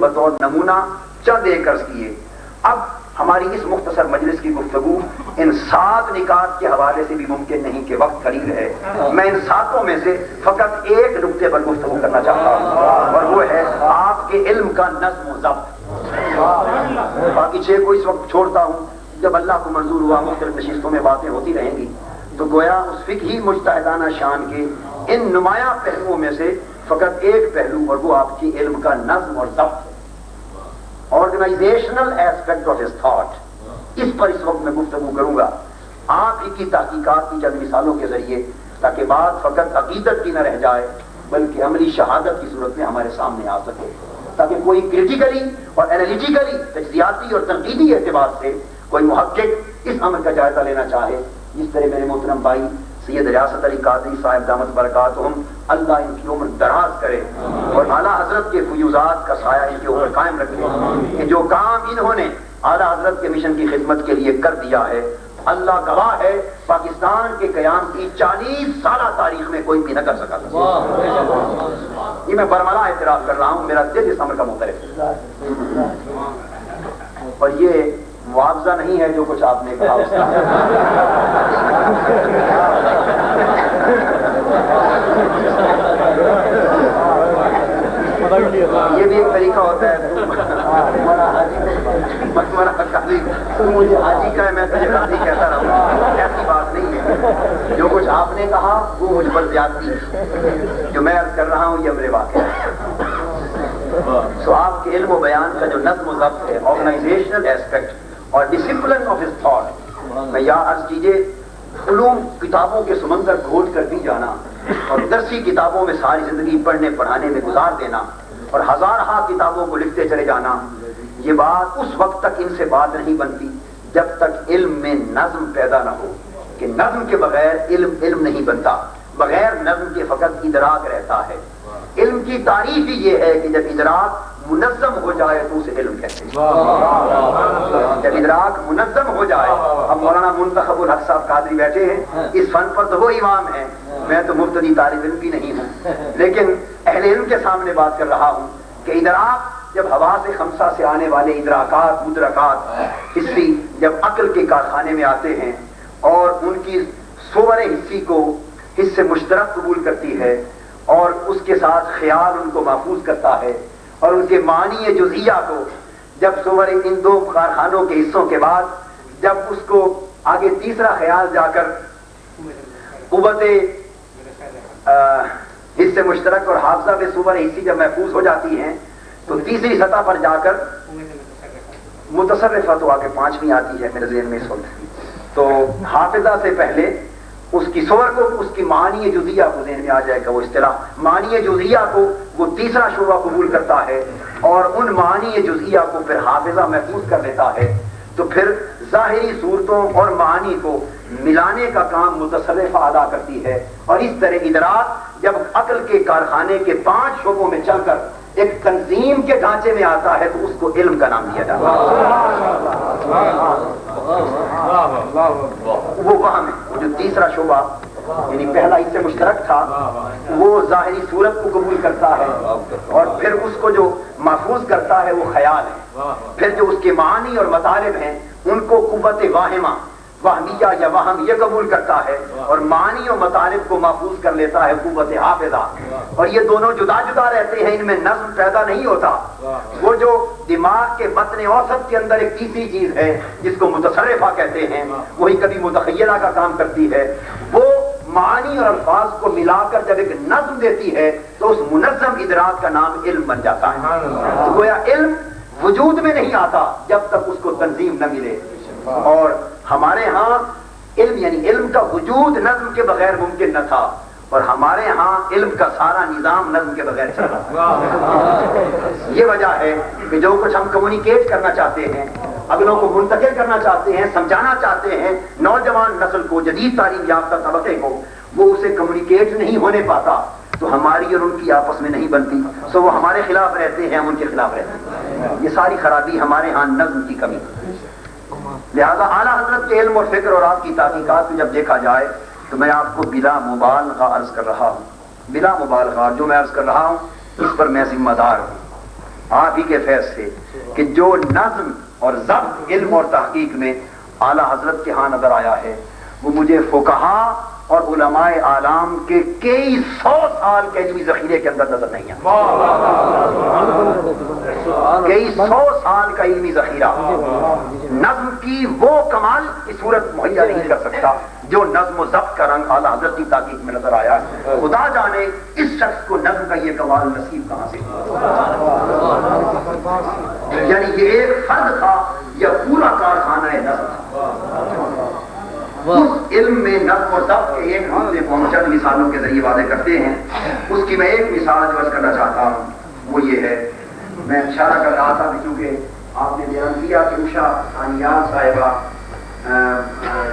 بطور نمونہ چند ایک عرض کیے. اب ہماری اس مختصر مجلس کی گفتگو ان 7 نکات کے حوالے سے بھی ممکن نہیں کہ وقت قلیل ہے. میں ان 7 میں سے فقط ایک نقطے پر گفتگو کرنا چاہتا ہوں اور وہ ہے آپ کے علم کا نظم و ضبط. باقی 6 کو اس وقت چھوڑتا ہوں. جب اللہ کو منظور ہوا مختلف نشستوں میں باتیں ہوتی رہیں گی تو گویا اس فقہی مجتہدانہ شان کے ان نمایاں پہلوؤں میں سے فقط ایک پہلو اور وہ آپ کی علم کا نظم اور ضبط ہے. Organizational aspect of his thought, اس پر اس وقت میں گفتگو کروں گا آپ ہی کی تحقیقات کی چند مثالوں کے ذریعے, تاکہ بات فقط عقیدت کی نہ رہ جائے بلکہ عملی شہادت کی صورت میں ہمارے سامنے آ سکے, تاکہ کوئی کریٹیکلی اور انالیٹیکلی تجزیاتی اور تنقیدی اعتبار سے کوئی محقق اس عمل کا جائزہ لینا چاہے. جس طرح میرے محترم بھائی سید ریاست علی قادری صاحب دامت برکاتہم, اللہ ان کی عمر دراز کرے اور اعلیٰ حضرت کے فیوزات کا سایہ ان کے اوپر قائم رکھے کہ جو کام انہوں نے اعلیٰ حضرت کے مشن کی خدمت کے لیے کر دیا ہے, اللہ گواہ ہے پاکستان کے قیام کی 40 سالہ تاریخ میں کوئی بھی نہ کر سکا. یہ میں برملا اعتراف کر رہا ہوں, میرا دل اس عمل کا معترف ہے. اور یہ معاوضہ نہیں ہے جو کچھ آپ نے کہا اس کا. یہ بھی ایک طریقہ ہوتا ہے, مجھے حاجی کا ہے میں تجھے قاضی کہتا رہوں, ایسی بات نہیں ہے. جو کچھ آپ نے کہا وہ مجھ پر زیادتی ہے, جو میں عرض کر رہا ہوں یہ امر واقع ہے. سو آپ کے علم و بیان کا جو نظم و ضبط ہے, آرگنائزیشنل ایسپیکٹ اور ڈسپلن آف ہز تھاٹ, میں یا عرض کیجئے علوم کتابوں کے سمندر گھوٹ کر بھی جانا اور درسی کتابوں میں ساری زندگی پڑھنے پڑھانے میں گزار دینا اور ہزارہا کتابوں کو لکھتے چلے جانا, یہ بات اس وقت تک ان سے بات نہیں بنتی جب تک علم میں نظم پیدا نہ ہو. کہ نظم کے بغیر علم نہیں بنتا, بغیر نظم کے فقط ادراک رہتا ہے. علم کی تعریف ہی یہ ہے کہ جب ادراک منظم ہو جائے تو اسے علم کہتے ہیں. جب ادراک منظم ہو جائے. اب مولانا منتخب الحق صاحب قادری بیٹھے ہیں, اس فن پر تو وہ امام ہیں, میں تو مبتدی طالب علم بھی نہیں ہوں, لیکن اہل علم کے سامنے بات کر رہا ہوں کہ ادراک جب حواس خمسہ سے آنے والے ادراکات مدرکات حسی جب عقل کے کارخانے میں آتے ہیں اور ان کی صور حسی کو حصے مشترک قبول کرتی ہے اور اس کے ساتھ خیال ان کو محفوظ کرتا ہے, اور ان کے معنی جزئیہ کو جب صور ان 2 کارخانوں کے حصوں کے بعد جب اس کو آگے تیسرا خیال جا کر قوت حصے مشترک اور حافظہ میں صور حصی جب محفوظ ہو جاتی ہیں تو تیسری سطح پر جا کر متصرفہ تو آگے 5ویں آتی ہے میرے ذہن میں اس وقت. تو حافظہ سے پہلے اس کی صور کو, اس کی معنی جزئیہ کو ذہن میں آ جائے گا وہ اصطلاح, معنی جزئیہ کو وہ تیسرا شعبہ قبول کرتا ہے اور ان معنی جزئیہ کو پھر حافظہ محفوظ کر لیتا ہے. تو پھر ظاہری صورتوں اور معانی کو ملانے کا کام متصرفہ ادا کرتی ہے, اور اس طرح ادراک جب عقل کے کارخانے کے 5 شعبوں میں چل کر ایک تنظیم کے ڈھانچے میں آتا ہے تو اس کو علم کا نام دیا جاتا ہے. وہ وہاں میں وہ جو تیسرا شعبہ یعنی پہلا حصہ مشترک تھا وہ ظاہری صورت کو قبول کرتا ہے اور پھر اس کو جو محفوظ کرتا ہے وہ خیال ہے. پھر جو اس کے معنی اور مطالب ہیں ان کو قوت واہمہ وہمیہ یا وہم یہ قبول کرتا ہے, اور معنی و مطالب کو محفوظ کر لیتا ہے قوت حافظہ. اور یہ دونوں جدا جدا رہتے ہیں, ان میں نظم پیدا نہیں ہوتا. وہ جو دماغ کے بطن اوسط کے اندر ایک تیسری چیز ہے جس کو متصرفہ کہتے ہیں, وہی کبھی متخیلہ کا کام کرتی ہے, وہ معانی اور الفاظ کو ملا کر جب ایک نظم دیتی ہے تو اس منظم ادراک کا نام علم بن جاتا ہے. تو گویا علم وجود میں نہیں آتا جب تک اس کو تنظیم نہ ملے, اور ہمارے ہاں علم یعنی علم کا وجود نظم کے بغیر ممکن نہ تھا, اور ہمارے ہاں علم کا سارا نظام نظم کے بغیر چل رہا. یہ وجہ ہے کہ جو کچھ ہم کمیونیکیٹ کرنا چاہتے ہیں, اگلوں کو منتقل کرنا چاہتے ہیں, سمجھانا چاہتے ہیں نوجوان نسل کو, جدید تعلیم یافتہ طبقے کو, وہ اسے کمیونیکیٹ نہیں ہونے پاتا تو ہماری اور ان کی آپس میں نہیں بنتی. سو وہ ہمارے خلاف رہتے ہیں, ہم ان کے خلاف رہتے ہیں. یہ ساری خرابی ہمارے ہاں نظم کی کمی. لہذا اعلیٰ حضرت کے علم اور فکر اور آپ کی تحقیقات کو جب دیکھا جائے تو میں آپ کو بلا مبالغہ عرض کر رہا ہوں, بلا مبالغہ جو میں عرض کر رہا ہوں اس پر میں ذمہ دار ہوں. آپ ہی کے فیض سے کہ جو نظم اور ضبط علم اور تحقیق میں اعلیٰ حضرت کے ہاں نظر آیا ہے وہ مجھے فقہا اور علماء اعلام کے کئی سو سال کے علمی ذخیرے کے اندر نظر نہیں آتا. کئی سو سال کا علمی ذخیرہ نظم کی وہ کمال کی صورت مہیا نہیں کر سکتا جو نظم و ضبط کا رنگ اعلیٰ حضرت کی تحقیق میں نظر آیا. خدا جانے اس شخص کو نظم کا یہ کمال نصیب کہاں سے ہوا. یعنی یہ ایک فرد تھا یا پورا کارخانہ نظم تھا. اس علم میں نظم و ضبط کے ایک حملے کو ہم چند مثالوں کے ذریعے واضح کرتے ہیں. اس کی میں ایک مثال جو عرض کرنا چاہتا ہوں وہ یہ ہے. میں اشارہ کر رہا تھا کہ چونکہ آپ نے بیان کیا کہ اوشا انیال صاحبہ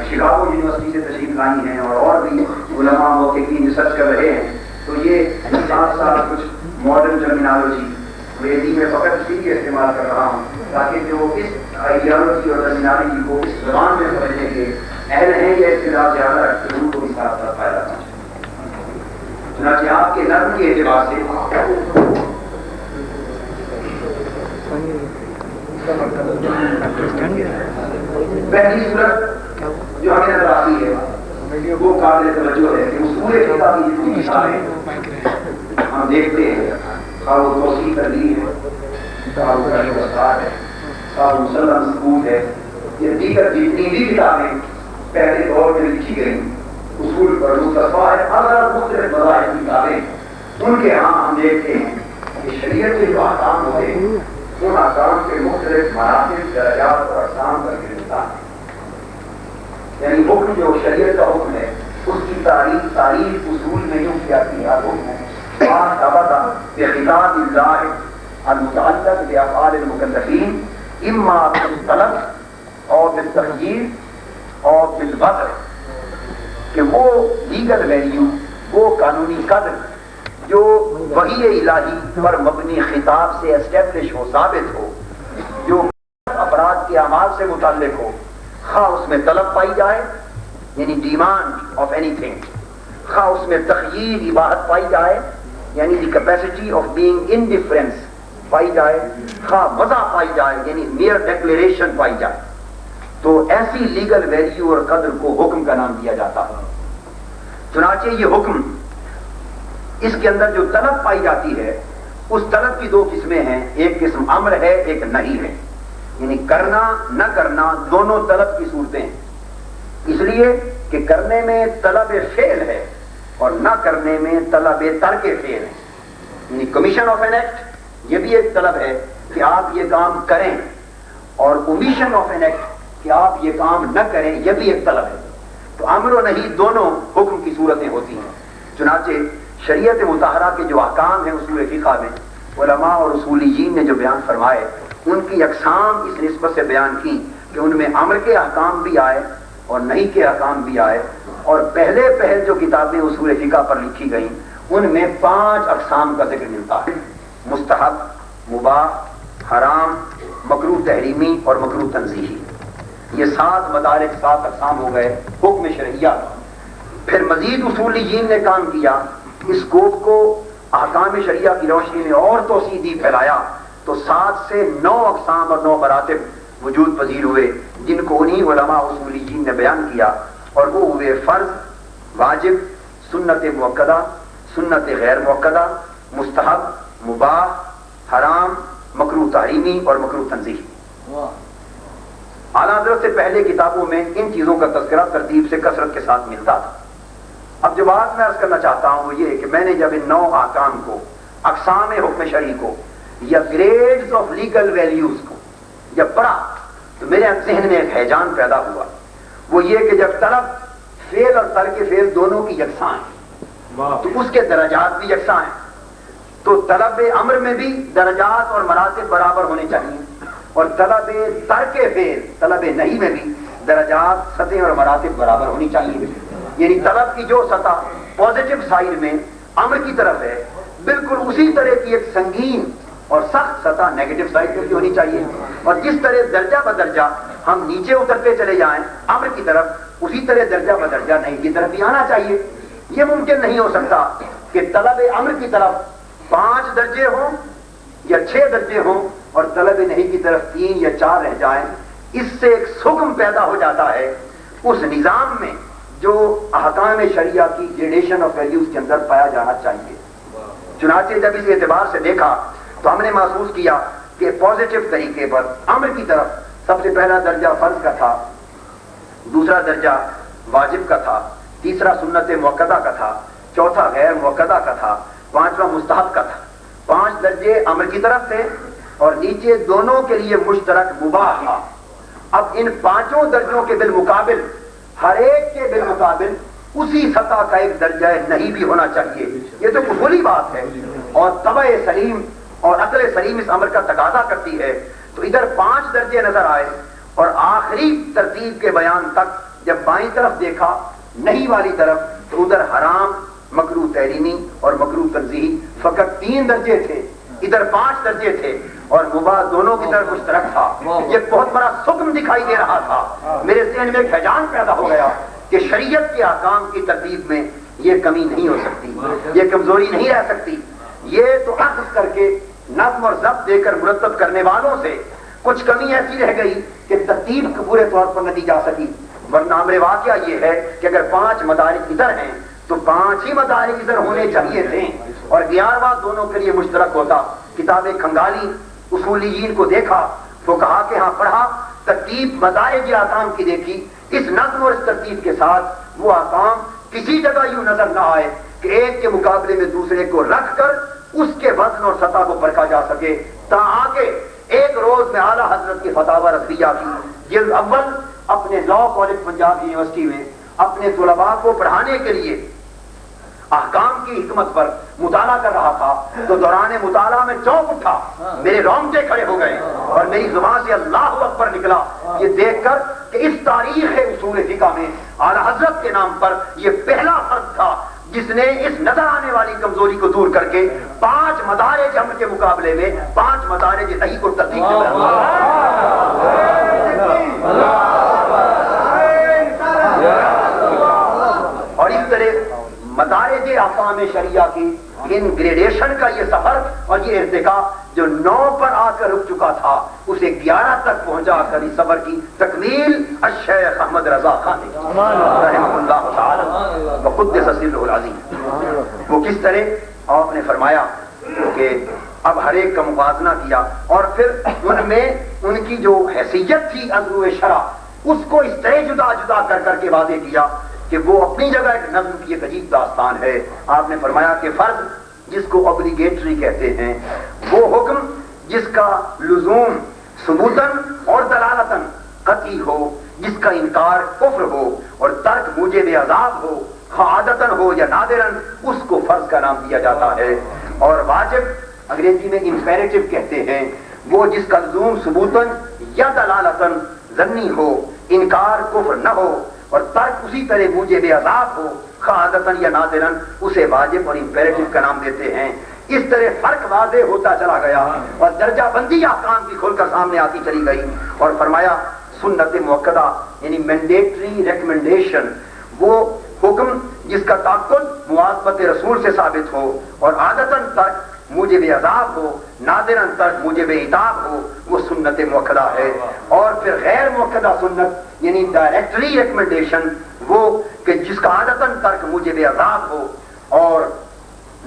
شکاگو یونیورسٹی سے تشریف لائی ہیں اور بھی علماء محققین ریسرچ کر رہے ہیں, تو یہ ساتھ ساتھ کچھ ماڈرن ٹرمینالوجی ویدی میں فقط اس لیے استعمال کر رہا ہوں تاکہ جو اس آئیڈیالوجی اور ٹرمینالوجی کو اس زبان میں سمجھنے کے اہل ہیں یا اصطلاح زیادہ رکھتے ہیں ان کو بھی ساتھ ساتھ فائدہ پہنچے. چنانچہ آپ کے نظم کے اعتبار سے پہلی صورت جو ہمیں نظر آتی ہے وہ قابل توجہ ہے کہ اصول فقہ کی جتنی کتابیں ہم دیکھتے ہیں, خواہ وہ توسیع ترغیب ہے, خواہ وہ شرح وسائل ہے, خواہ وہ مسلم ثبوت ہے, یہ دیگر جتنی بھی کتابیں پہلے دور میں لکھی گئی اصول پر مصطفیٰ ہے, اگر مختلف مذاہب کی کتابیں ان کے ہاں ہم دیکھتے ہیں کہ شریعت کے جو احکام ہوتے ہیں ان احکام کے مختلف مراتب درجات اور اقسام کر کے ملتا ہے. یعنی حکم جو شریعت کا حکم ہے اس کی تاریخ اصول میں یوں کیا حکم ہے بخطاب اللہ المتعلق بافعال المکلفین اما بالطلب اور بالتخییر اور بالوضع, کہ وہ لیگل ویلیو, وہ قانونی قدر جو وحی الہی پر مبنی خطاب سے اسٹیبلش ہو, ثابت ہو, جو افراد کے اعمال سے متعلق ہو, خواہ اس میں طلب پائی جائے یعنی ڈیمانڈ آف اینی تھنگ, خواہ اس میں تخییر اباحت پائی جائے یعنی the capacity of being indifference پائی جائے, خواہ وضع پائی جائے یعنی میئر ڈیکلیریشن پائی جائے, تو ایسی لیگل ویلیو اور قدر کو حکم کا نام دیا جاتا ہے. چنانچہ یہ حکم اس کے اندر جو طلب پائی جاتی ہے اس طلب کی دو قسمیں ہیں, ایک قسم امر ہے ایک نہیں ہے, یعنی کرنا نہ کرنا دونوں طلب کی صورتیں ہیں, اس لیے کہ کرنے میں طلب فعل ہے اور نہ کرنے میں طلب ترک فعل ہے. یعنی کمیشن آف این ایکٹ یہ بھی ایک طلب ہے کہ آپ یہ کام کریں, اور اومیشن آف این ایکٹ کہ آپ یہ کام نہ کریں یہ بھی ایک طلب ہے. تو امر و نہیں دونوں حکم کی صورتیں ہوتی ہیں. چنانچہ شریعت مطہرہ کے جو احکام ہیں اصول فقہ میں علماء اور اصولیین نے جو بیان فرمائے ان کی اقسام اس نسبت سے بیان کی کہ ان میں امر کے احکام بھی آئے اور نہیں کے احکام بھی آئے, اور پہل جو کتابیں اصول فقہ پر لکھی گئیں ان میں 5 اقسام کا ذکر ملتا ہے: مستحب, مباح, حرام, مکروہ تحریمی اور مکروہ تنزیہی. یہ 7 مدارک 7 اقسام ہو گئے حکم شرعیہ. پھر مزید اصولیین نے کام کیا, اس اسکوپ کو احکام شریعہ کی روشنی میں اور توسیع دی, پھیلایا, تو 7 سے 9 اقسام اور 9 مراتب وجود پذیر ہوئے جن کو انہی علماء اصولیین نے بیان کیا, اور وہ ہوئے فرض, واجب, سنت مؤکدہ, سنت غیر مؤکدہ, مستحب, مباح, حرام, مکروہ تحریمی اور مکروہ تنزیہی. اعلیٰ حضرت سے پہلے کتابوں میں ان چیزوں کا تذکرہ ترتیب سے کثرت کے ساتھ ملتا تھا. اب جو بات میں عرض کرنا چاہتا ہوں وہ یہ کہ میں نے جب ان 9 احکام کو, اقسام حکم شرعی کو یا گریڈز آف لیگل ویلیوز کو جب پڑھا تو میرے ذہن میں ایک ہیجان پیدا ہوا. وہ یہ کہ جب طلب فعل اور ترک فعل دونوں کی یکساں ہیں تو اس کے درجات بھی یکساں ہیں, تو طلب امر میں بھی درجات اور مراتب برابر ہونے چاہیے, اور طلب ترک فعل, طلب نہیں میں بھی درجات, سطح اور مراتب برابر ہونی چاہیے. یعنی طلب کی جو سطح پازیٹو سائڈ میں امر کی طرف ہے بالکل اسی طرح کی ایک سنگین اور سخت سطح نیگیٹو سائڈ پہ بھی ہونی چاہیے, اور جس طرح درجہ بدرجہ ہم نیچے اترتے چلے جائیں امر کی طرف, اسی طرح درجہ بدرجہ نہیں کی طرف بھی آنا چاہیے. یہ ممکن نہیں ہو سکتا کہ طلب امر کی طرف 5 درجے ہوں یا 6 درجے ہوں اور طلب نہیں کی طرف 3 یا 4 رہ جائیں، اس سے ایک سکم پیدا ہو جاتا ہے اس نظام میں جو احکام شریعہ کی گریڈیشن آف ویلیوز کے اندر پایا جانا چاہیے۔ چنانچہ جب اس اعتبار سے دیکھا تو ہم نے محسوس کیا کہ پازیٹیو طریقے پر امر کی طرف سب سے پہلا درجہ فرض کا تھا، دوسرا درجہ واجب کا تھا، تیسرا سنت مؤکدہ کا تھا، چوتھا غیر مؤکدہ کا تھا، پانچواں مستحب کا تھا۔ 5 درجے امر کی طرف تھے اور نیچے دونوں کے لیے مشترک مباح تھا۔ اب ان 5 درجوں کے بالمقابل ہر ایک کے بالمقابل اسی سطح کا ایک درجہ نہیں بھی ہونا چاہیے، یہ تو کفلی بات ہے اور طبع سلیم اور عقل سلیم اس امر کا تقاضا کرتی ہے۔ تو ادھر 5 درجے نظر آئے اور آخری ترتیب کے بیان تک جب بائیں طرف دیکھا نہیں والی طرف تو ادھر حرام، مکروہ تحریمی اور مکروہ تنزیہی فقط 3 درجے تھے، ادھر 5 درجے تھے اور مباح دونوں کی طرف مشترک تھا۔ یہ بہت بڑا سکم دکھائی دے رہا تھا۔ میرے ذہن میں ایک حیران پیدا ہو گیا کہ شریعت کے احکام کی ترتیب میں یہ کمی نہیں ہو سکتی، یہ کمزوری نہیں رہ سکتی۔ یہ تو اخذ کر کے نظم اور ضبط دے کر مرتب کرنے والوں سے کچھ کمی ایسی رہ گئی کہ ترتیب پورے طور پر نہ دی جا سکی، ورنہ امر واقعہ یہ ہے کہ اگر 5 مدارک ادھر ہیں تو 5 ہی مدارک ادھر ہونے چاہیے تھے اور 11واں دونوں کے لیے مشترک ہوتا۔ کتابیں کھنگالی، اصولیین کو دیکھا، فقہا کے ہاں پڑھا، ترتیب مدارج احکام کی دیکھی، اس نظم اور اس ترتیب کے ساتھ وہ احکام کسی جگہ یوں نظر نہ آئے کہ ایک کے مقابلے میں دوسرے کو رکھ کر اس کے وزن اور سطح کو پرکھا جا سکے۔ تا آگے ایک روز میں اعلیٰ حضرت کی فتاوی رضویہ کی جلد اول اپنے لا کالج پنجاب یونیورسٹی میں اپنے طلباء کو پڑھانے کے لیے احکام کی حکمت پر مطالعہ کر رہا تھا تو دوران مطالعہ میں چونک اٹھا، میرے رونگٹے کھڑے ہو گئے اور میری زبان سے اللہ اکبر نکلا یہ دیکھ کر کہ اس تاریخ اصول فقہ میں اعلیٰ حضرت کے نام پر یہ پہلا فرد تھا جس نے اس نظر آنے والی کمزوری کو دور کر کے 5 مدارج امر کے مقابلے میں 5 مدارج نہی کو ترتیب دیا۔ اور اس طرح مدارج احکام شریعہ کی ان گریڈیشن کا یہ سفر اور یہ ارتقاء جو 9 پر آ کر رک چکا تھا اسے 11 تک پہنچا کر اس سفر کی تکمیل الشیخ احمد رضا خان رحمہ اللہ تعالی وقدس سرہ العظیم۔ وہ کس طرح آپ نے فرمایا کہ اب ہر ایک کا موازنہ کیا اور پھر ان میں ان کی جو حیثیت تھی اضرو شرع اس کو اس طرح جدا جدا کر کر کے واضح کیا کہ وہ اپنی جگہ ایک نظم کی ایک عجیب داستان ہے۔ آپ نے فرمایا کہ فرض جس کو اوبلیگیٹری کہتے ہیں وہ حکم جس کا لزوم ثبوتاً اور دلالتاً قطعی ہو، جس کا انکار کفر ہو اور ترک موجب عذاب ہو، خواہ عادتاً ہو یا نادراً، اس کو فرض کا نام دیا جاتا ہے۔ اور واجب انگریزی میں امپیریٹو کہتے ہیں، وہ جس کا لزوم ثبوتاً یا دلالتاً ظنی ہو، انکار کفر نہ ہو اور ترک اسی طرح موجب عذاب ہو، خواہ عادتاً یا نادراً، اسے واجب اور امپیریٹو کا نام دیتے ہیں۔ اس طرح فرق واضح ہوتا چلا گیا اور درجہ بندی احکام کی کھول کر سامنے آتی چلی گئی اور فرمایا سنت مؤکدہ یعنی مینڈیٹری ریکمنڈیشن وہ حکم جس کا تعقد مواظبت رسول سے ثابت ہو اور عادتاً ترک موجب عذاب ہو، نادراً ترک موجب عتاب ہو، وہ سنت مؤکدہ ہے۔ اور پھر غیر مؤکدہ سنت یعنی ڈائریکٹری ریکمنڈیشن وہ کہ جس کا عادتاً ترک موجب عذاب ہو اور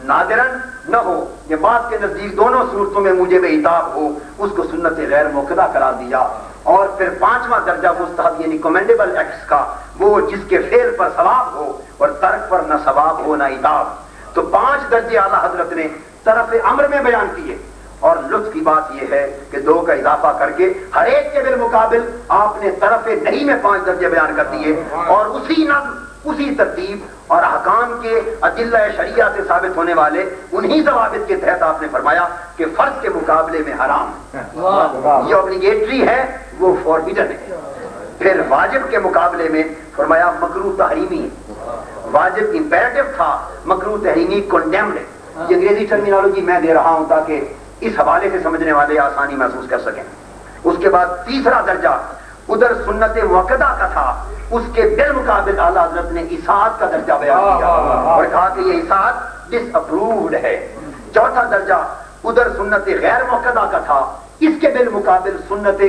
نادراً نہ ہو، یہ بات کے نزدیک دونوں صورتوں میں موجب عتاب ہو، اس کو سنت غیر مؤکدہ قرار دیا۔ اور پھر 5واں درجہ مستحب یعنی کمینڈیبل ایکٹس کا وہ جس کے فعل پر ثواب ہو اور ترک پر نہ ثواب ہو نہ عتاب۔ تو 5 درجے اعلیٰ حضرت نے طرف امر میں بیان کیے اور لطف کی بات یہ ہے کہ 2 کا اضافہ کر کے ہر ایک کے بالمقابل آپ نے طرف نہیں میں 5 درجے بیان کر دیے اور اسی نظم، اسی ترتیب اور احکام کے ادلہ شریعہ سے ثابت ہونے والے انہی ضوابط کے تحت آپ نے فرمایا کہ فرض کے مقابلے میں حرام ہے، یہ اوبلیگیٹری ہے وہ فوربیڈن ہے۔ پھر واجب کے مقابلے میں فرمایا مکروہ تحریمی ہے، واجب امپیریٹو تھا، مکروہ تحریمی کنڈیمڈ ہے۔ یہ انگریزی ٹرمینالوجی میں دے رہا ہوں تاکہ اس حوالے سے سمجھنے والے آسانی محسوس کر سکیں۔ اس کے بعد 3 درجہ ادھر سنت مؤکدہ کا تھا، اس کے بالمقابل اعلیٰ حضرت نے اطاعت کا درجہ بیان کیا اور کہا کہ یہ اطاعت ڈس اپرووڈ ہے۔ 4 درجہ ادھر سنت غیر مقدہ کا تھا، اس کے بالمقابل سنت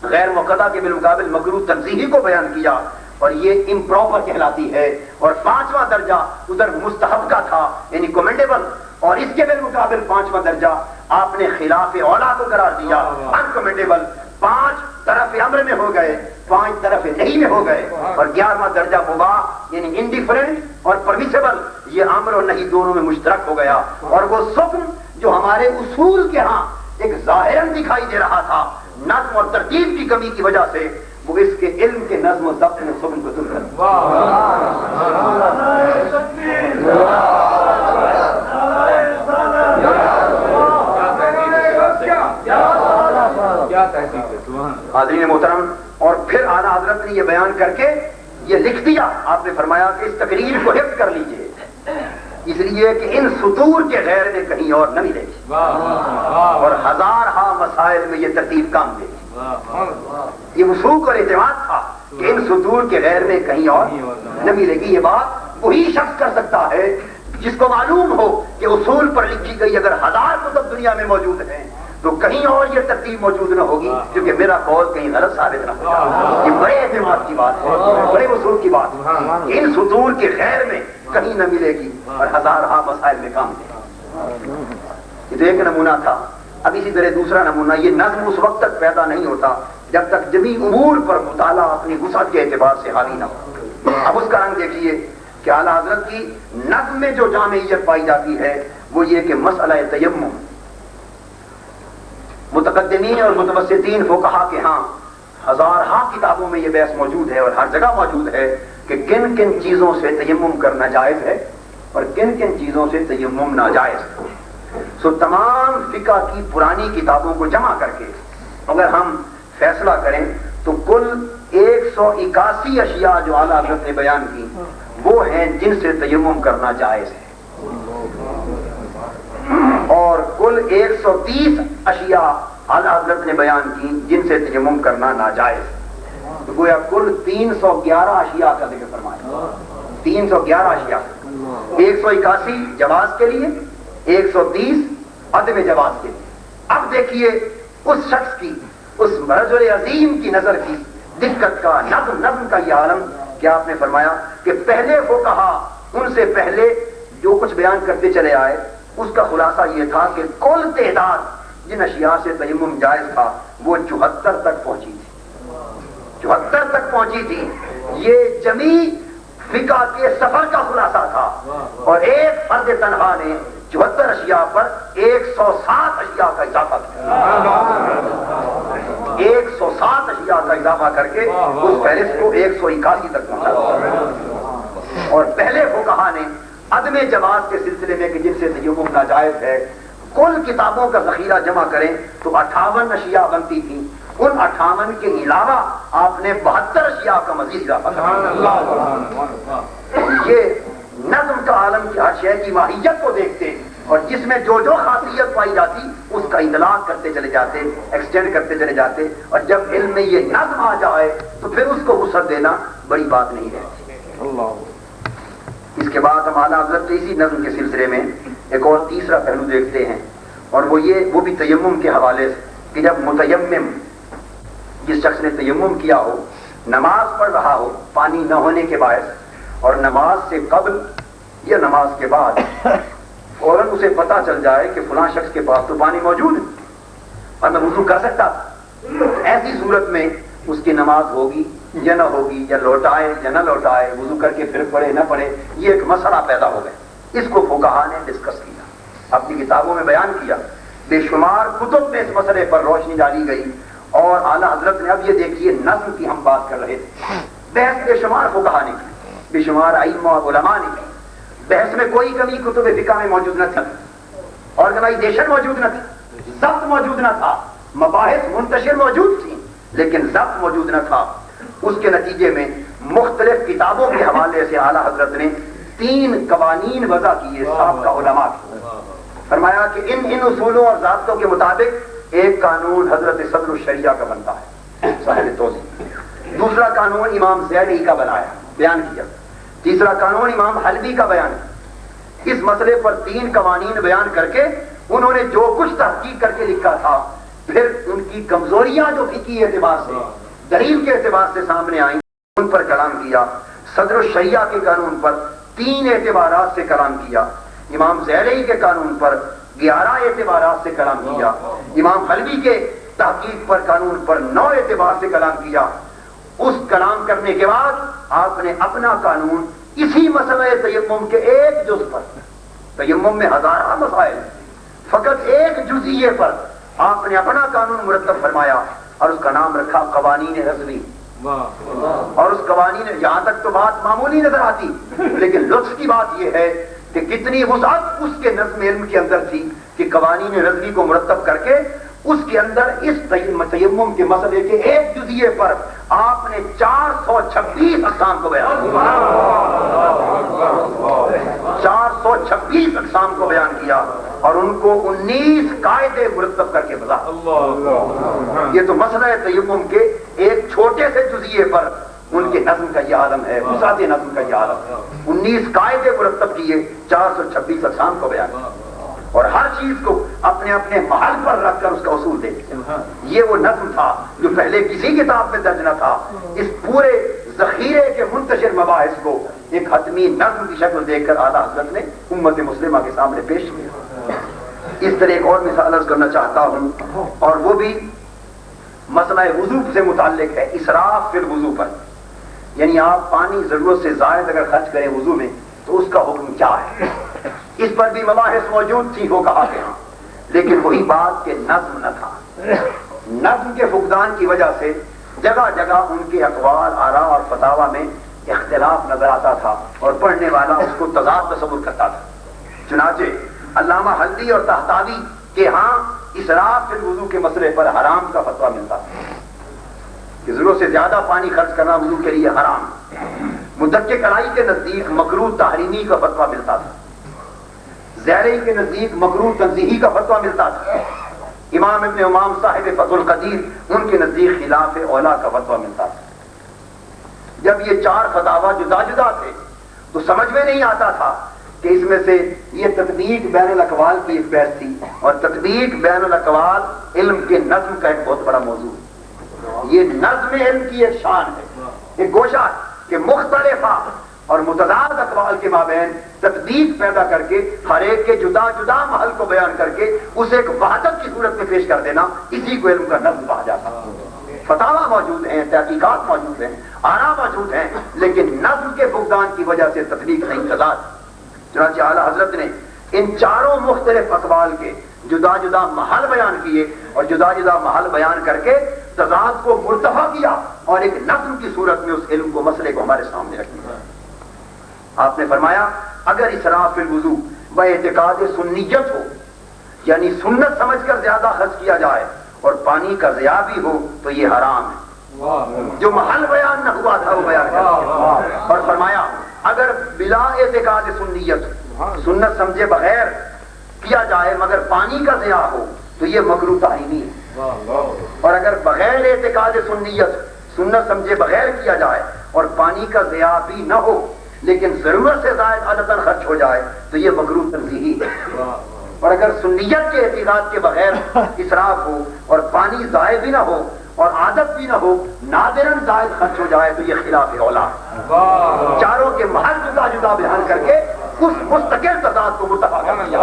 غیر مقدہ کے بالمقابل مکروہ تنزیہی کو بیان کیا اور یہ امپراپر کہلاتی ہے، اور پانچواں درجہ ادھر مستحب کا تھا یعنی کمنڈیبل، اور اس کے بالمقابل پانچواں درجہ آپ نے خلاف اولا کو قرار دیا انکمنڈیبل۔ 5 طرف امر میں ہو گئے، 5 طرف نہیں میں ہو گئے، اور 11واں درجہ مباح یعنی انڈیفرنٹ اور پرمیسیبل، یہ امر اور نہیں دونوں میں مشترک ہو گیا۔ اور وہ حکم جو ہمارے اصول کے ہاں ایک ظاہراً دکھائی دے رہا تھا نظم اور ترتیب کی کمی کی وجہ سے، وہ اس کے علم کے نظم و ضبط میں حکم کو دور کر حاضرین محترم۔ اور پھر اعلیٰ حضرت نے یہ بیان کر کے یہ لکھ دیا، آپ نے فرمایا کہ اس تقریر کو حفظ کر لیجئے، اس لیے کہ ان سطور کے غیر میں کہیں اور نہ ملے گی، اور ہزارہا مسائل میں یہ ترتیب کام دے گی۔ یہ وثوق اور اعتماد تھا کہ ان سطور کے غیر میں کہیں اور نہ ملے گی۔ یہ بات وہی شخص کر سکتا ہے جس کو معلوم ہو کہ اصول پر لکھی گئی اگر 1000 کتب دنیا میں موجود ہیں تو کہیں اور یہ ترتیب موجود نہ ہوگی، کیونکہ میرا قول کہیں غلط ثابت نہ ہو جائے۔ یہ بڑے اعتماد کی بات ہے، بڑے اصول کی بات ہے۔ ان سطور کے غیر میں کہیں نہ ملے گی اور ہزارہا مسائل میں کام دے گی۔ یہ تو ایک نمونہ تھا۔ اب اسی طرح دوسرا نمونہ، یہ نظم اس وقت تک پیدا نہیں ہوتا جب تک جمی امور پر مطالعہ اپنی وسعت کے اعتبار سے حاوی نہ ہو۔ اب اس کا رنگ دیکھیے کہ اعلیٰ حضرت کی نظم میں جو جامعیت پائی جاتی ہے وہ یہ کہ مسئلہ تیمم متقدمین اور متوسطین فقہا کے ہاں ہزارہا کتابوں میں یہ بحث موجود ہے اور ہر جگہ موجود ہے کہ کن کن چیزوں سے تیمم کرنا جائز ہے اور کن کن چیزوں سے تیمم ناجائز ہے۔ سو تمام فقہ کی پرانی کتابوں کو جمع کر کے اگر ہم فیصلہ کریں تو کل 181 اشیاء جو اعلیٰ حضرت نے بیان کی وہ ہیں جن سے تیمم کرنا جائز ہے، اور کل 130 اشیاء اعلیٰ حضرت نے بیان کی جن سے تیمم کرنا ناجائز ہے۔ تو گویا کل 311 اشیاء کا ذکر فرمایا، 311 اشیاء، 181 جواز کے لیے، 130 عدم جواز کے لیے۔ اب دیکھیے اس شخص کی، اس رجل عظیم کی نظر کی دقت کا، نظم کا یہ عالم کہ آپ نے فرمایا کہ پہلے فقہا ان سے پہلے جو کچھ بیان کرتے چلے آئے اس کا خلاصہ یہ تھا کہ کل تعداد جن اشیاء سے تیمم جائز تھا وہ 74 تک پہنچی تھی، 74 تک پہنچی تھی۔ یہ جمی فقہ کے سفر کا خلاصہ تھا، اور ایک فرد تنہا نے 74 اشیاء پر 107 اشیاء کا اضافہ کیا، 107 اشیاء کا اضافہ کر کے اس فہرست کو 181 تک پہنچا۔ اور پہلے فقہا نے عدم جواز کے سلسلے میں کہ جن سے تیمم ناجائز ہے کل کتابوں کا ذخیرہ جمع کریں تو 58 اشیاء بنتی تھیں، ان 58 کے علاوہ آپ نے 72 اشیاء کا مزید اضافہ کیا۔ یہ نظم کا عالم کی ہر شے کی ماہیت کو دیکھتے اور جس میں جو خاصیت پائی جاتی اس کا اطلاق کرتے چلے جاتے، ایکسٹینڈ کرتے چلے جاتے، اور جب علم میں یہ نظم آ جائے تو پھر اس کو وسعت دینا بڑی بات نہیں رہتی۔ اس کے بعد ہم اعلیٰ حضرت اسی نظم کے سلسلے میں ایک اور تیسرا پہلو دیکھتے ہیں، اور وہ بھی تیمم کے حوالے سے کہ جب متیمم جس شخص نے تیمم کیا ہو نماز پڑھ رہا ہو پانی نہ ہونے کے باعث، اور نماز سے قبل یا نماز کے بعد فوراً اسے پتا چل جائے کہ فلاں شخص کے پاس تو پانی موجود ہے اور میں وضو کر سکتا، ایسی صورت میں اس کی نماز ہوگی یا نہ ہوگی، یا لوٹائے یا نہ لوٹائے، وضو کر کے پھر پڑھے نہ پڑھے، یہ ایک مسئلہ پیدا ہو گیا۔ اس کو فقہا نے ڈسکس کیا، اپنی کتابوں میں بیان کیا، بے شمار کتب میں اس مسئلے پر روشنی ڈالی گئی، اور اعلیٰ حضرت نے اب یہ دیکھیے نظم کی ہم بات کر رہے تھے، بحث بے شمار فقہا نے کی، بے شمار ائمہ اور علماء نے کی، بحث میں کوئی کمی کتب فقہ میں موجود نہ تھی، آرگنائزیشن موجود نہ تھی، ضبط موجود نہ تھا، مباحث منتشر موجود تھی لیکن ضبط موجود نہ تھا۔ اس کے نتیجے میں مختلف کتابوں کے حوالے سے اعلیٰ حضرت نے 3 قوانین وضع کیے سابقہ علماء کی، فرمایا کہ ان اصولوں اور ضابطوں کے مطابق ایک قانون حضرت صدر الشریعہ کا بنتا ہے صاحب توضیح، دوسرا قانون امام زیدی کا بنایا بیان کیا، تیسرا قانون امام حلبی کا بیان کیا۔ اس مسئلے پر 3 قوانین بیان کر کے انہوں نے جو کچھ تحقیق کر کے لکھا تھا، پھر ان کی کمزوریاں جو فقہی اعتبار سے، دلیل کے اعتبار سے سامنے آئیں، ان پر کلام کیا۔ صدر الشریعہ کے قانون پر 3 اعتبارات سے کلام کیا، امام زیلعی کے قانون پر 11 اعتبارات سے کلام کیا، امام حلوی کے تحقیق پر قانون پر 9 اعتبار سے کلام کیا۔ اس کلام کرنے کے بعد آپ نے اپنا قانون اسی مسئلہ تیمم کے ایک جز پر، تیمم میں ہزارہ مسائل، فقط ایک جزئیے پر آپ نے اپنا قانون مرتب فرمایا اور اس کا نام رکھا قوانین رضوی۔ اور اس قوانین، یہاں تک تو بات معمولی نظر آتی، لیکن لطف کی بات یہ ہے کہ کتنی وسعت اس کے نظم علم کے اندر تھی کہ قوانین رضوی کو مرتب کر کے اس کے اندر اس تیمم کے مسئلے کے ایک جزئیے پر آپ نے 426 اقسام کو بیان کیا، 426 اقسام کو بیان کیا اور ان کو 19 قاعدے مرتب کر کے بتایا۔ یہ تو مسئلہ تیمم کے ایک چھوٹے سے جزئیے پر ان کے نظم کا یہ عالم ہے، وسعت نظم کا یہ عالم۔ 19 قاعدے مرتب کیے، 426 اقسام کو بیان کیا اور ہر چیز کو اپنے اپنے محل پر رکھ کر اس کا اصول دے۔ یہ وہ نظم تھا جو پہلے کسی کتاب میں درج نہ تھا۔ اس پورے ذخیرے کے منتشر مباحث کو ایک حتمی نظم کی شکل دیکھ کر اعلیٰ حضرت نے امت مسلمہ کے سامنے پیش کیا۔ اس طرح ایک اور مثال عرض کرنا چاہتا ہوں، اور وہ بھی مسئلہ وضو سے متعلق ہے، اسراف فی الوضو پر، یعنی آپ پانی ضرورت سے زائد اگر خرچ کریں وضو میں تو اس کا حکم کیا ہے۔ اس پر بھی مباحث موجود تھی، وہ کہا کہ ہاں، لیکن وہی بات کہ نظم نہ تھا۔ نظم کے فقدان کی وجہ سے جگہ جگہ ان کے اقوال، آراء اور فتاوی میں اختلاف نظر آتا تھا اور پڑھنے والا اس کو تضاد تصور کرتا تھا۔ چنانچہ علامہ حلبی اور طحطاوی کے ہاں اسراف فی الوضو کے مسئلے پر حرام کا فتویٰ ملتا تھا کہ ضرورت سے زیادہ پانی خرچ کرنا وضو کے لیے حرام۔ مدقق کلائی کے نزدیک مکروہ تحریمی کا فتویٰ ملتا تھا، زیلعی کے نزدیک مکروہ تنزیہی کا فتویٰ ملتا تھا، امام ابن امام صاحب فتح القدیر ان کے نزدیک خلاف اولا کا فتویٰ ملتا تھا۔ جب یہ 4 فتاوی جدا جدا تھے تو سمجھ میں نہیں آتا تھا کہ اس میں سے یہ تطبیق بین الاقوال کی ایک بحث تھی، اور تطبیق بین الاقوال علم کے نظم کا ایک بہت بڑا موضوع ہے۔ یہ نظم علم کی ایک شان ہے، ایک گوشہ ہے کہ مختلفہ اور متضاد اقوال کے مابین تطبیق پیدا کر کے ہر ایک کے جدا جدا محل کو بیان کر کے اسے ایک وحدت کی صورت میں پیش کر دینا، اسی کو علم کا نظم کہا جاتا ہے۔ فتاوی موجود ہیں، تحقیقات موجود ہیں، آراء موجود ہیں، لیکن نظم کے فقدان کی وجہ سے تطبیق نہیں تضاد۔ چنانچہ اعلیٰ حضرت نے ان 4 مختلف اقوال کے جدا جدا محل بیان کیے اور جدا جدا محل بیان کر کے تضاد کو مرتفع کیا اور ایک نظم کی صورت میں اس علم کو، مسئلے کو ہمارے سامنے رکھ دیا۔ آپ نے فرمایا اگر اسراف فی الوضو و اعتقاد سنیت ہو، یعنی سنت سمجھ کر زیادہ خرچ کیا جائے اور پانی کا ضیاع بھی ہو تو یہ حرام ہے۔ جو محل بیان نہ ہوا تھا وہ بیان کر دیا اور فرمایا اگر بلا اعتقاد سنیت، سنت سمجھے بغیر کیا جائے مگر پانی کا ضیاع ہو تو یہ مکروہ تحریمی ہے، اور اگر بغیر اعتقاد سنیت، سنت سمجھے بغیر کیا جائے اور پانی کا ضیاع بھی نہ ہو لیکن ضرورت سے زائد عادتاً خرچ ہو جائے تو یہ مکروہ تنزیہی ہے، اور اگر سنیت کے اعتقاد کے بغیر اسراف ہو اور پانی ضائع بھی نہ ہو اور عادت بھی نہ ہو، نادراً زائد خرچ ہو جائے تو یہ خلاف اولا ہے۔ چاروں کے محل جدا جدا بیان کر کے اس مستقل تضاد کو مرتفع کر دیا۔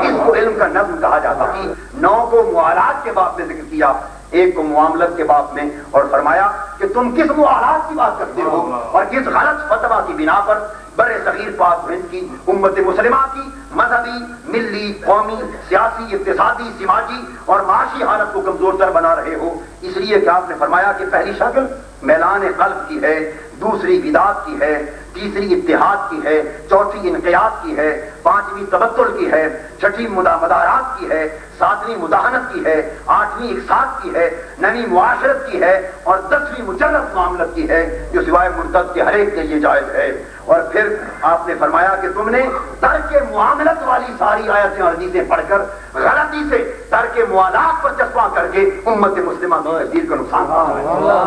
اس کو علم کا نظم کہا جاتا ہے۔ 9 کو موالات کے باب میں ذکر کیا، 1 کو معاملت کے باب میں، اور فرمایا کہ تم کس موالات کی بات کرتے ہو اور کس غلط فتویٰ کی بنا پر بر صغیر پاک ہند کی امت مسلمہ کی مذہبی، ملی، قومی، سیاسی، اقتصادی، سماجی اور معاشی حالت کو کمزور تر بنا رہے ہو۔ اس لیے کہ آپ نے فرمایا کہ پہلی شکل میلان قلب کی ہے، دوسری بدعت کی ہے، تیسری اتحاد کی ہے، چوتھی انقیاد کی ہے، 5ویں تبتل کی ہے، 6ٹھی مدارات کی ہے، 7ویں مداہنت کی ہے، 8ویں اقساط کی ہے، 9ویں معاشرت کی ہے اور 10ویں مجرد معاملت کی ہے جو سوائے مرتد کے ہر ایک کے لیے جائز ہے۔ اور پھر آپ نے فرمایا کہ تم نے ترک معاملت والی ساری آیتیں اور حدیثیں پڑھ کر غلطی سے ترک موالات پر چسپاں کر کے امت مسلمہ کی تقدیر کو نقصان پہنچایا۔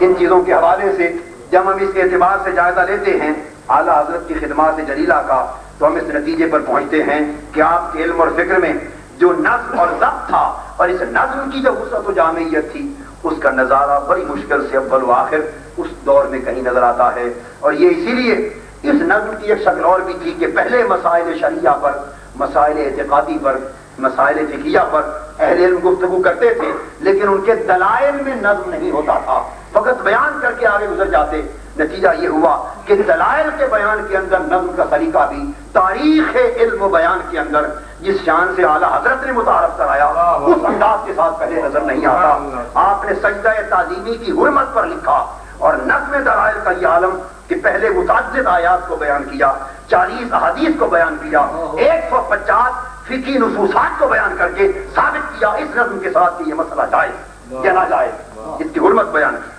ان چیزوں کے حوالے سے جب ہم اس کے اعتبار سے جائزہ لیتے ہیں اعلیٰ حضرت کی خدمات جلیلہ کا، تو ہم اس نتیجے پر پہنچتے ہیں کہ آپ کے علم اور فکر میں جو نظم اور ضبط تھا اور اس نظم کی جو وسعت و جامعیت تھی اس کا نظارہ بڑی مشکل سے اول و آخر اس دور میں کہیں نظر آتا ہے. اور یہ اسی لیے اس نظم کی ایک شکل اور بھی تھی کہ پہلے مسائل شرعیہ پر، مسائل اعتقادی پر، مسائل فقہیہ پر اہل علم گفتگو کرتے تھے، لیکن ان کے دلائل میں نظم نہیں ہوتا تھا، فقط بیان کر کے آگے گزر جاتے. نتیجہ یہ ہوا کہ دلائل کے بیان کے اندر نظم کا طریقہ بھی تاریخ علم و بیان کے اندر جس شان سے اعلیٰ حضرت نے متعارف کرایا اس انداز کے ساتھ پہلے نظر نہیں آتا. آپ نے سجدہ تعظیمی کی حرمت پر لکھا اور نظم دلائل کا یہ عالم کہ پہلے متعدد آیات کو بیان کیا، 40 احادیث کو بیان کیا، 150 فقہی نصوصات کو بیان کر کے ثابت کیا اس نظم کے ساتھ کہ یہ مسئلہ جائز یا ناجائز، اس کی حرمت بیان کی.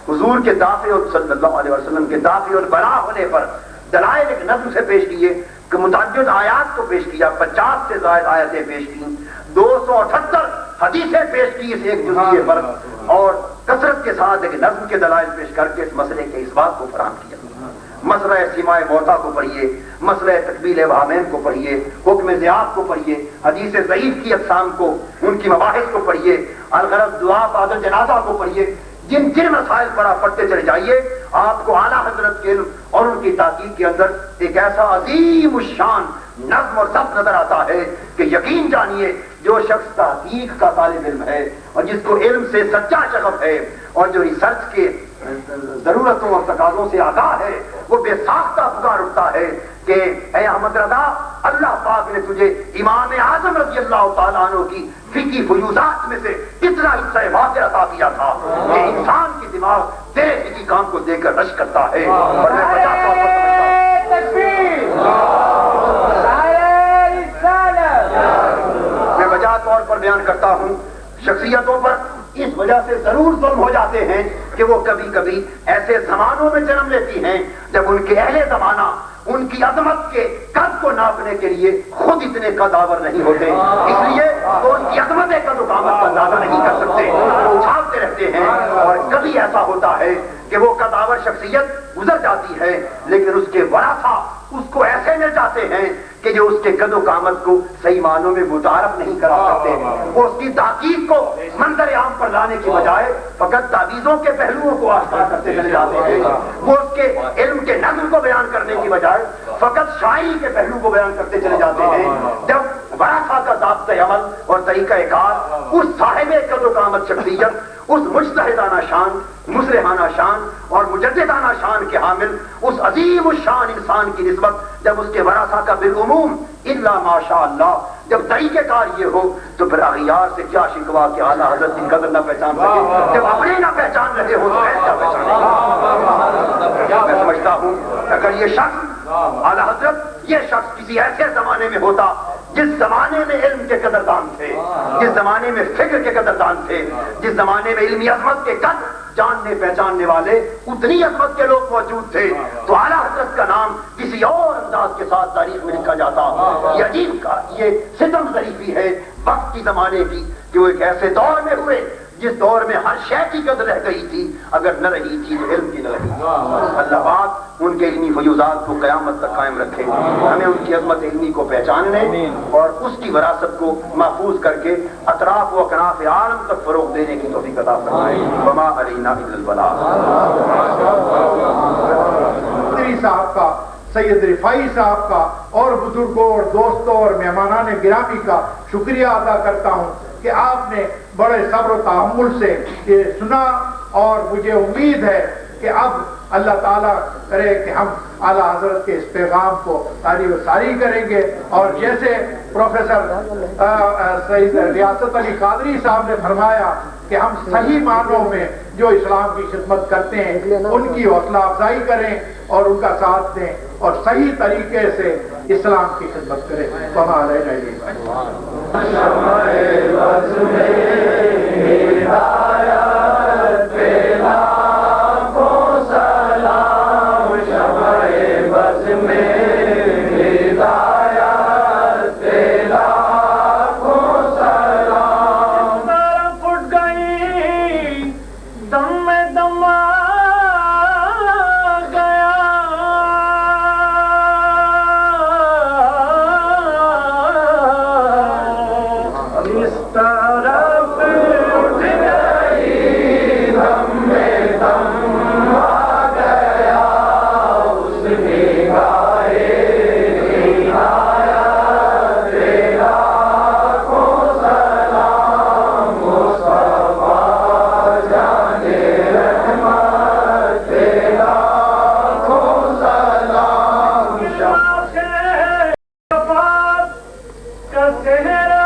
حضور کے دافع اور صلی اللہ علیہ وسلم کے دافع اور بنا ہونے پر دلائل ایک نظم سے پیش کیے کہ متعدد آیات کو پیش کیا، 50 سے زائد آیتیں پیش کی، 278 حدیثیں پیش کی اس ایک جزئیے پر، اور کثرت کے ساتھ ایک نظم کے دلائل پیش کر کے اس مسئلے کے اس بات کو فراہم کیا. مسئلہ سماع موتا کو پڑھیے، مسئلہ تقبیل وہامین کو پڑھیے، حکم ضیاف کو پڑھیے، حدیث ضعیف کی اقسام کو، ان کی مباحث کو پڑھیے، الغرض دعا بعد جنازہ کو پڑھیے. جن مسائل پر آپ پڑھتے چلے جائیے آپ کو اعلیٰ حضرت کے علم اور ان کی تحقیق کے اندر ایک ایسا عظیم الشان نظم اور ضبط نظر آتا ہے کہ یقین جانیے جو شخص تحقیق کا طالب علم ہے اور جس کو علم سے سچا شغف ہے اور جو ریسرچ کے ضرورتوں اور تقاضوں سے آگاہ ہے، وہ بے ساختہ پکار اٹھتا ہے کہ اے احمد رضا، اللہ پاک نے تجھے امام اعظم رضی اللہ تعالیٰ عنہ کی فقہی فیوضات میں سے کتنا حصہ واقع عطا کیا تھا کہ انسان کی دماغ تیرے فقہی کام کو دیکھ کر رشک کرتا ہے. اور میں بجا طور پر میں بجا طور پر بیان کرتا ہوں، شخصیتوں پر اس وجہ سے ضرور ظلم ہو جاتے ہیں کہ وہ کبھی کبھی ایسے زمانوں میں جنم لیتی ہیں جب ان کے اہل زمانہ ان کی عظمت کے قد کو ناپنے کے لیے خود اتنے قداور نہیں ہوتے، اس لیے وہ ان کی عظمت قد و قامت کا اندازہ نہیں کر سکتے، وہ اچھالتے رہتے ہیں. اور کبھی ایسا ہوتا ہے کہ وہ قداور شخصیت گزر جاتی ہے لیکن اس کے ورثہ اس کو ایسے مل جاتے ہیں کہ جو اس کے قد و قامت کو صحیح معنوں میں متعارف نہیں کرا سکتے. وہ اس کی تحقیق کو منظر عام پر لانے کی بجائے فقط تعویذوں کے پہلوؤں کو آشکار کرتے چلے جاتے ہیں. وہ اس کے علم کے نظم کو بیان کرنے کی بجائے فقط شاعری کے پہلو کو بیان کرتے چلے جاتے ہیں. جب ورثہ کا ضابطۂ عمل اور طریقہ کار اس صاحب قد و قامت شخصیت، اس مجتہدانہ شان، مصلحانہ شان اور مجددانہ شان کے حامل اس عظیم الشان انسان کی نسبت جب اس کے ورثہ کا بالعموم الا ماشاء اللہ جب طریقہ کار یہ ہو تو پھر اغیار سے کیا شکوا کہ اعلیٰ حضرت کی قدر نہ پہچان سکے. جب اپنے نہ پہچان رہے ہو تو ایسا پہچانے. میں سمجھتا ہوں اگر یہ شخص اعلیٰ حضرت یہ شخص کسی ایسے زمانے میں ہوتا جس زمانے میں علم کے قدردان تھے، جس زمانے میں فکر کے قدردان تھے، جس زمانے میں علمی عظمت کے قدر جاننے پہچاننے والے اتنی عظمت کے لوگ موجود تھے تو اعلیٰ حضرت کا نام کسی اور انداز کے ساتھ تاریخ میں لکھا جاتا. یہ عجیب کا یہ ستم ظریفی ہے وقت کی زمانے کی کہ وہ ایک ایسے دور میں ہوئے جس دور میں ہر شے کی قدر رہ گئی تھی، اگر نہ رہی تھی تو علم کی نہ رہی. اللہ پاک ان کے علمی فیوضات کو قیامت تک قائم رکھے، ہمیں ان کی عظمت علمی کو پہچاننے اور اس کی وراثت کو محفوظ کر کے اطراف و اکناف عالم تک فروغ دینے کی توفیق عطا فرمائے. وما علینا الا البلاغ. صاحب کا، سید رفائی صاحب کا اور بزرگوں اور دوستوں اور مہمانان گرامی کا شکریہ ادا کرتا ہوں کہ آپ نے بڑے صبر و تحمل سے یہ سنا، اور مجھے امید ہے کہ اب اللہ تعالیٰ کرے کہ ہم اعلیٰ حضرت کے اس پیغام کو ساری و ساری کریں گے. اور جیسے پروفیسر سید ریاست علی قادری صاحب نے فرمایا کہ ہم صحیح معنوں میں جو اسلام کی خدمت کرتے ہیں ان کی حوصلہ افزائی کریں اور ان کا ساتھ دیں اور صحیح طریقے سے اسلام کی خدمت کریں. وما علینا الا طرف اٹھ گئی دم میں دم آ گیا اس نگاہے عنایت تیرا کو سلام مصطفیٰ جانے رحمت تیرا کو سلام شاخ وفات کا صحرا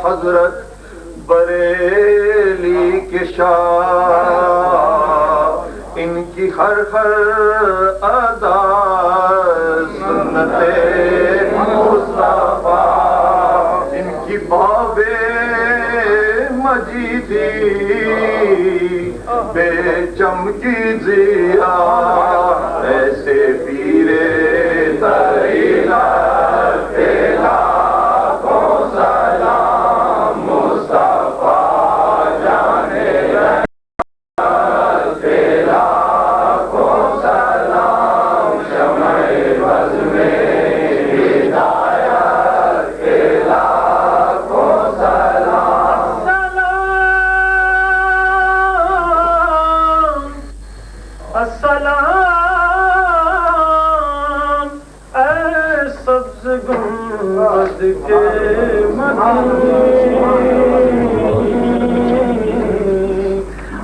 حضرت بریلی کے شاہ ان کی ہر ہر ادا سنت مصطفیٰ ان کی باب مجیدی بے چمکی ضیا ایسے پیرے تریلا تیلا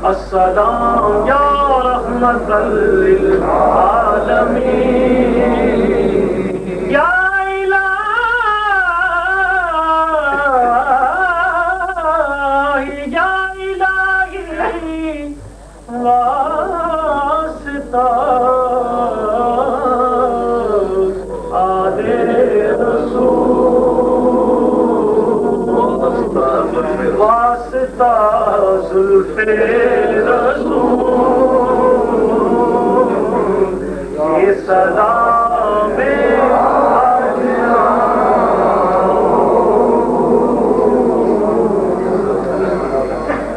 السلام یا رحمت للعالمین یا الہی یا الہی واسطہ آلِ رسول واسطہ زلف رسول یہ سلام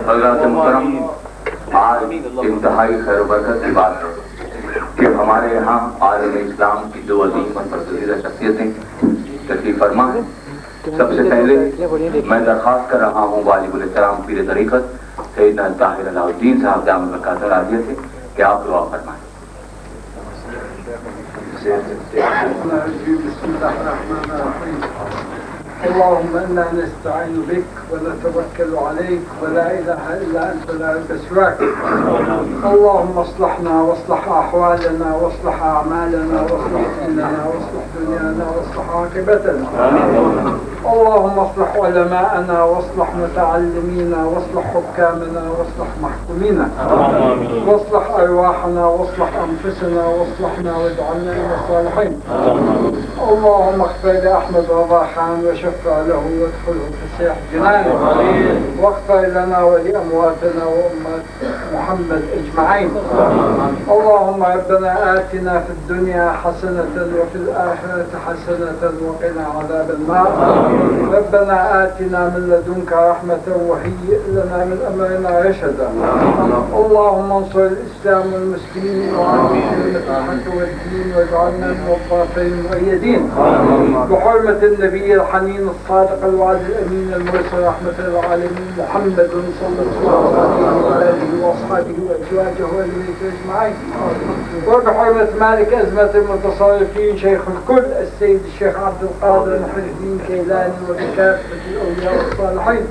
حضرات محترم، آج انتہائی خیر و برکت کی بات ہے کہ ہمارے یہاں عالم اسلام کی دو عظیم اور پسندیدہ شخصیتیں تشریف فرما ہیں۔ سب سے پہلے میں درخواست کر رہا ہوں واجب الاحترام پیر طریقت سیدنا طاہر علاء الدین صاحب دامت برکاتہ عالیہ سے کہ آپ دعا فرمائیں۔ بسم الله الرحمن الرحيم اللهم إنا نستعين بك ونتوكل عليك ولا إله إلا أنت لا إله سواك اللهم اصلحنا واصلح أحوالنا واصلح أعمالنا واصلح ديننا واصلح دنيانا واصلح عاقبتنا اللهم اصلح علماءنا واصلح متعلمينا واصلح حكامنا واصلح محكومينا واصلح أرواحنا واصلح أنفسنا واصلحنا واجعلنا من الصالحين اللهم اغفر لأحمد رضا خان وشفع له وادخله فسيح جنانه واغفر لنا ولأمواتنا وأمات محمد أجمعين اللهم ربنا آتنا في الدنيا حسنة وفي الآخرة حسنة وقنا عذاب النار ربنا آتنا من لدنك رحمة وهيئ لنا من أمرنا رشدا اللهم انصر الإسلام والمسلمين وعلى كلمة الحق والدين واجعلنا من الظافرين المؤيدين بحرمة النبي الحنين الصادق الوعد الأمين المرسل رحمة للعالمين محمد صلى الله عليه وآله وأصحابه وأزواجه وذريته أجمعين وبحرمة مالك أزمة المتصرفين شيخ الكل السيد الشيخ عبد القادر محي الدين كيلاني وبكافة الأولياء والصالحين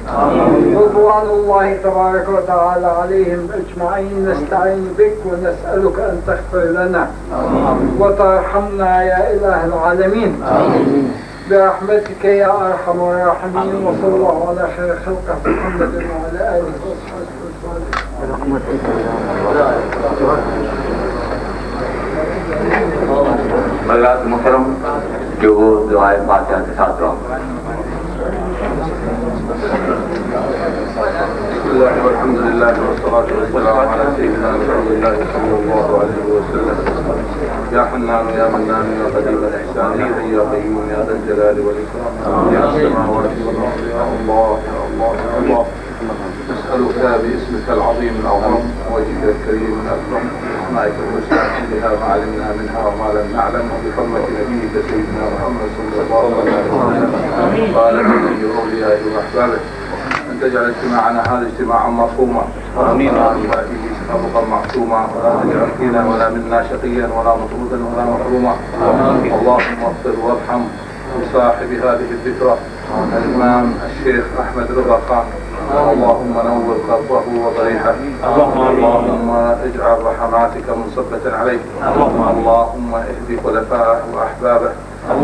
رضوان الله تبارك وتعالى عليهم أجمعين نستعين بك ونسألك أن تغفر لنا وترحمنا يا إله العالمين برحمتك يا أرحم الراحمين وصلى الله على خير خلقه محمد وعلى آله وصحبه وسلم. حضرات محترم جو وہ دعائے فاتحہ کے ساتھ دعا بسم الله والحمد لله والصلاة والسلام على سيدنا رسول الله صلى الله عليه وسلم. يا حنان يا منان يا قديم الإحسان يا حي يا قيوم يا ذا الجلال والإكرام يا السماوات والأرض يا الله يا الله يا الله. نسألك باسمك العظيم الأعظم ووجهك الكريم الأكرم وأسمائك الحسنى كلها ما علمنا منها وما لم نعلم وبحرمة نبيك سيدنا محمد صلى الله عليه وسلم قال نبي أوليائه وأحبابه أن تجعل اجتماعنا هذا اجتماعا مرحوما وأمين وأتيه سبقا معصوما ولا تجعل فينا ولا منا شقيا ولا مطرودا ولا محروما. اللهم اغفر وارحم لصاحب هذه الذكرى الإمام الشيخ أحمد رضا خان. اللهم نور قبره وضريحه. اللهم اجعل رحماتك منصبة عليه. اللهم اهد خلفائه وأحبابه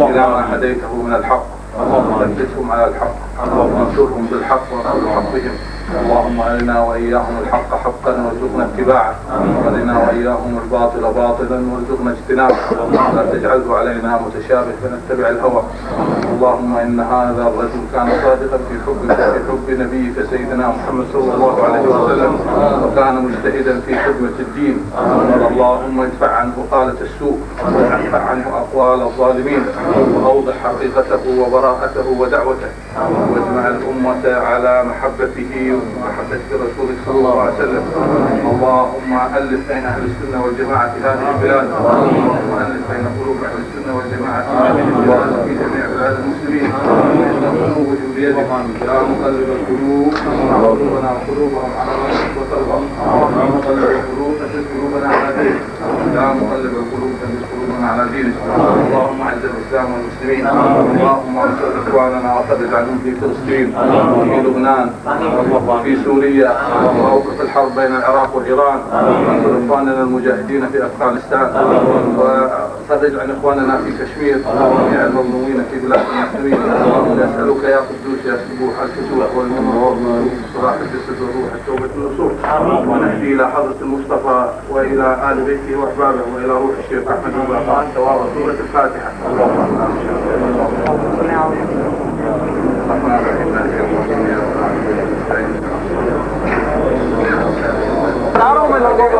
إلى ما هديته من الحق. ثبتهم على الحق وانصرهم بالحق وانصر حقهم. اللهم أرنا وإياهم الحق حقا وارزقنا اتباعه وأرنا وإياهم الباطل باطلا وارزقنا اجتنابه ولا تجعله علينا متشابه فنتبع الهوى. اللهم إن هذا الرجل كان صادقا في حب نبيك سيدنا محمد صلى الله عليه وسلم وكان مجتهدا في خدمة الدين. اللهم ادفع عنه آلة السوء وادفع عنه أقوال الظالمين وأوضح حقيقته وبراءته ودعوته واجمع الأمة على محبته ومحبة رسولك صلى الله عليه وسلم. اللهم ألف بين أهل السنة والجماعة في هذه البلاد. اللهم ألف بين قلوب أهل السنة والجماعة في جميع بلاد المسلمين. إنه قوة بيدك يا مقلب القلوب قلوبنا وقلوبهم على رأسك وترضى. يا مقلب القلوب ثبت قلوبنا على دينك. يا مقلب القلوب ثبت قلوبنا على دينك. اللهم أعز الإسلام والمسلمين. اللهم انصر إخواننا وفرج عنهم في فلسطين وفي لبنان وفي سوريا وموقف الحرب بين العراق وإيران. وانصر إخواننا المجاهدين في أفغانستان وفرج عن إخواننا في كشمير وجميع المظلومين في بلاد المسلمين. نسألك يا قدوس يا سبوح الفتوح والمنور صلاح الجسد والروح التوبة النصوح ونهدي إلى حضرة المصطفى وإلى آل بيته وأحبابه وإلى روح الشيخ أحمد رضا خان ثواب سورة الفاتحة. داروں میں لوگوں کو